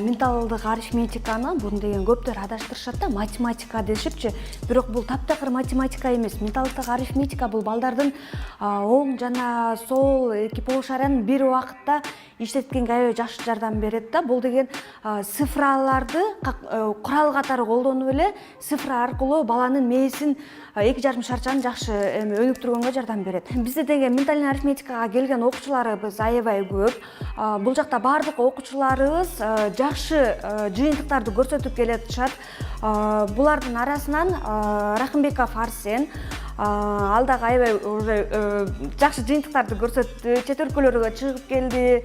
Менталдык арифметиканы бун деген көптөр адаштырышат да, математика дешипчи. Бирок бул таптакыр математика эмес. Менталдык арифметика бул балдардын оң жана сол эки полушариянын бир убакытта иштеткенге аябай жакшы жардам берет да. Бул деген цифраларды курал катары колдонуп эле цифра аркылуу баланын мээсин 2,5 шарчаны жакшы өнүктүргөнгө жардам берет. Бизде деген ментальный арифметикага келген окуучуларыбыз аябай көп. Бул жакта бардык окуучуларыбыз жакшы жыйынтыктарды көрсөтүп келатышат. Булардын арасынан Рахымбеков Арсен ал дагы аябай уже жакшы жыйынтыктарды көрсөттү, чет өлкөлөргө чыгып келди.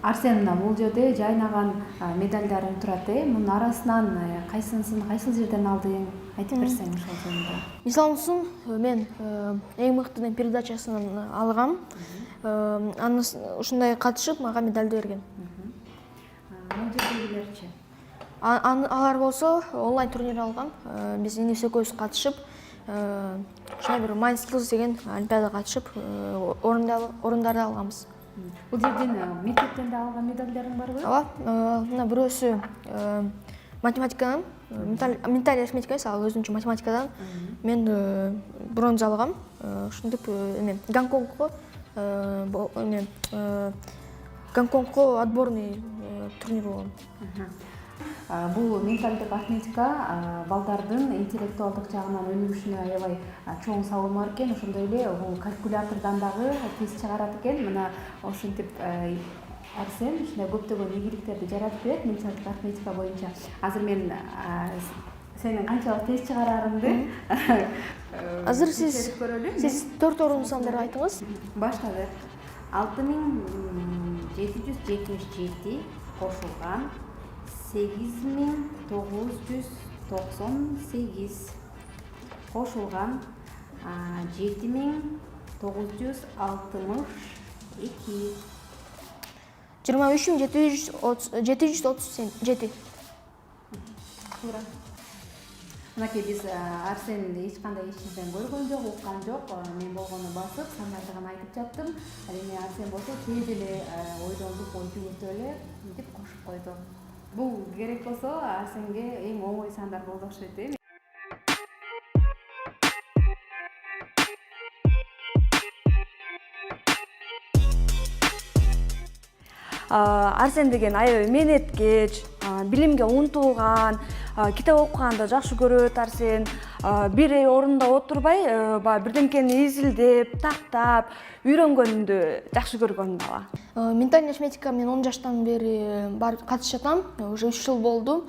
Арсен, бул жерде жайнаган медальдарың турат. Мунун арасынан кайсынысын кайсыл жерден алдың? Айтып берсең ошол жөнүндө. Мисалы үчүн, мен эң мыктының передачасынан алгам. Аны ушундай катышып мага медальды берген. Ал жердегилерчи? Алар болсо онлайн турнир алгам. Биз инес экөөбүз катышып, ошондой бир Mind Skills деген олимпиадага катышып, орундарды алганбыз. Бул жерден мектептен да алган медальдарың барбы? Ооба, мына бирөөсү математикадан, менталдык арифметика эмес, ал өзүнчө математикадан мен бронза алгам. Ушинтип Гонконгко отборный турнир болгон. Бул менталдык арифметика балдардын интеллектуалдык жагынан өнүгүшүнө аябай чоң салым бар экен. Ошондой эле бул калькулятордон дагы тест чыгарат экен. Мына ошентип Арсен ушундай көптөгөн ийгиликтерди жаратып берет менталдык арифметика боюнча. Азыр мен сенин канчалык тест чыгарарыңды Азыр сиз 4 орун сандарды айтыңыз. Баштадык. 6777 кошулган 8998 кошулган 7962 23737. Туура. Мынакей биз Арсенди эч кандай эч жерден көргөн жок, уккан жок. Мен болгону басып, сандарды гана айтып жаттым. Ал эми Арсен болсо тез эле ойдондук ой жүгүртүп эле мынтип кошуп койду. Бул керек болсо Арсенге эң оңой сандар болду окшойт. Арсен деген аябай мээнеткеч, билимге умтулган, китеп окуганды жакшы көрөт Арсен. Бир орунда отурбай, бирдемкени изилдеп, тактап, үйрөнгөнүндү жакшы көргөн бала. Ментальный арифметика мен 10 жаштан бери барып катышып жатам. Уже 3 жыл болду.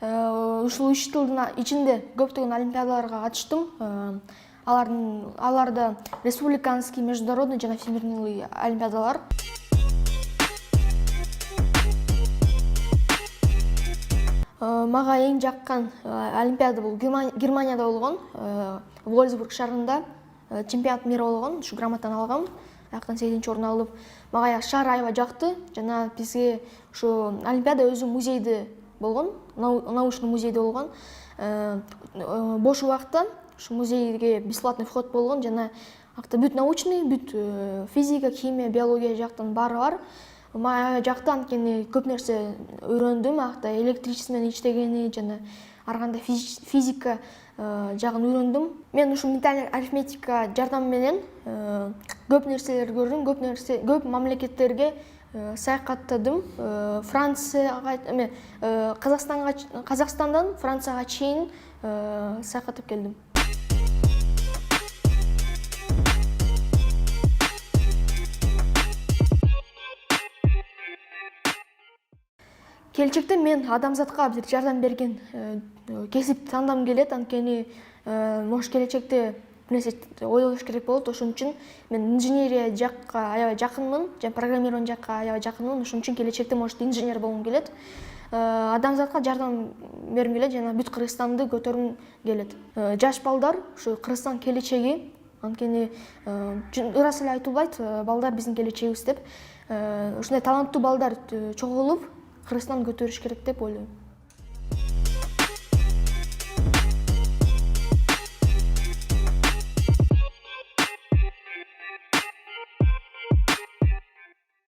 Ушул 3 жылдын ичинде көптөгөн олимпиадаларга катыштым. Аларда республиканский, международный жана всемирный олимпиадалар. Мага эң жаккан олимпиада бул Германияда болгон. Вольсбург шаарында чемпионат мира болгон. Ушу грамотаны алгам. Аяктан 8-орун алып, мага шаар аябай жакты. Жана бизге ушу олимпиада өзү музейде болгон, научный музейде болгон. Бош убакта ушу музейге бесплатный вход болгон. Жана акта бүт научный, бүт физика, химия, биология жактан баары бар. Мага жакты, анткени көп нерсе үйрөндүм. Акта электричество менен иштегени жана ар кандай физика жагын үйрөндүм. Мен ушу ментальный арифметика жардамы менен көп нерселерди көрдүм, көп мамлекеттерге саякаттадым. Францияга, Казакстандан Францияга чейин саякаттап келдим. Келечекте мен адамзатка бир жардам берген кесип тандагым келет, анткени может келечекте бир нерсе ойлош керек болот. Ошон үчүн мен инженерия жакка аябай жакынмын, жана программирование жакка аябай жакынмын. Ошон үчүн келечекте может инженер болгум келет. адамзатка жардам бергим келет жана бүт Кыргызстанды көтөргүм келет. Жаш балдар ушу Кыргызстан келечеги, анткени ырас эле айтылбайт, балдар биздин келечегибиз деп. Ушундай таланттуу балдар чогулуп Кыргызстанды көтөрүш керек деп ойлойм.